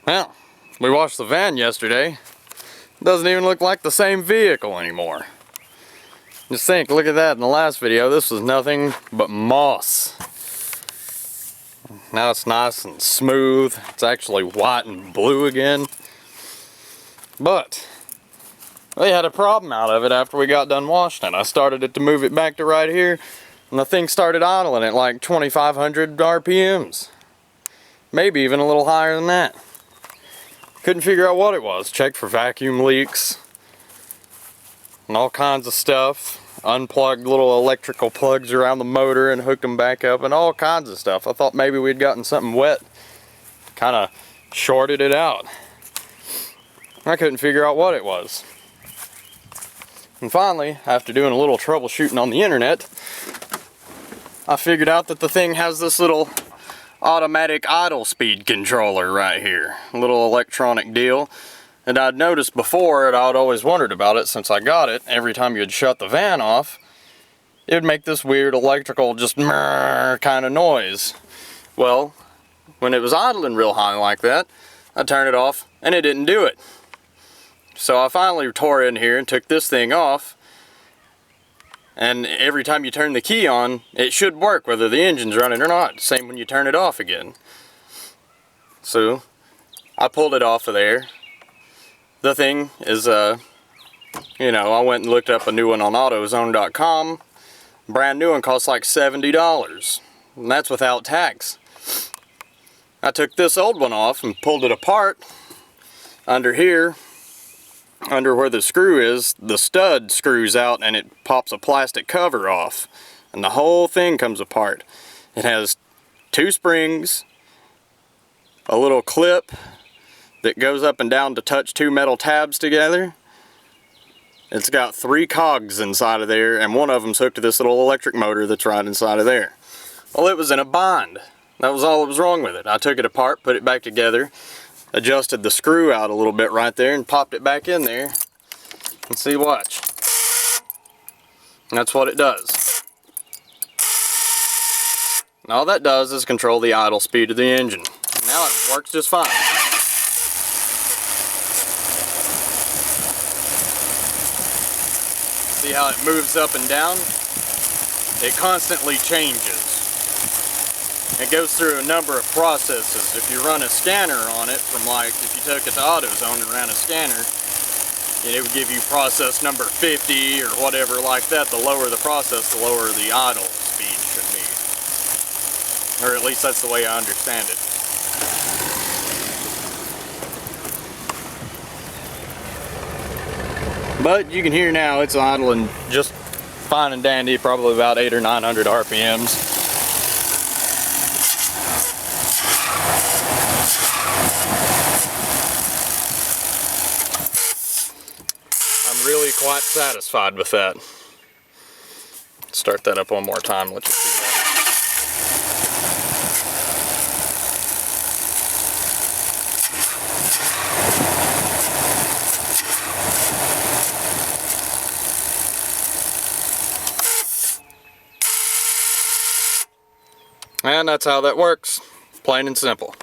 Well, we washed the van yesterday. Doesn't even look like the same vehicle anymore. Just think, look at that in the last video. This was nothing but moss. Now it's nice and smooth. It's actually white and blue again. But we had a problem out of it after we got done washing it. I started it to move it back to right here, and the thing started idling at like 2,500 RPMs. Maybe even a little higher than that. Couldn't figure out what it was. Checked for vacuum leaks and all kinds of stuff. Unplugged little electrical plugs around the motor and hooked them back up and all kinds of stuff. I thought maybe we'd gotten something wet. Kind of shorted it out. I couldn't figure out what it was. And finally, after doing a little troubleshooting on the internet, I figured out that the thing has this little automatic idle speed controller right here. A little electronic deal. And I'd noticed before, and I'd always wondered about it since I got it, every time you'd shut the van off, it would make this weird electrical just kind of noise. Well, when it was idling real high like that, I turned it off and it didn't do it. So I finally tore in here and took this thing off, and every time you turn the key on, it should work whether the engine's running or not. Same when you turn it off again. So I pulled it off of there. The thing is, I went and looked up a new one on AutoZone.com. Brand new one costs like $70, and that's without tax. I took this old one off and pulled it apart. Under here, under where the screw is, the stud screws out and it pops a plastic cover off, and the whole thing comes apart. It has 2 springs, a little clip that goes up and down to touch 2 metal tabs together. It's got 3 cogs inside of there, and one of them's hooked to this little electric motor that's right inside of there. Well, it was in a bind. That was all that was wrong with it. I took it apart, put it back together, adjusted the screw out a little bit right there, and popped it back in there. And see, watch. That's what it does. And all that does is control the idle speed of the engine. Now it works just fine. See how it moves up and down? It constantly changes. It goes through a number of processes. If you run a scanner on it, from like, if you took it to AutoZone and ran a scanner, it would give you process number 50 or whatever like that. The lower the process, the lower the idle speed should be. Or at least that's the way I understand it. But you can hear now it's idling just fine and dandy, probably about 800 or 900 RPMs. I'm really quite satisfied with that. Start that up one more time, let you see that. And that's how that works, plain and simple.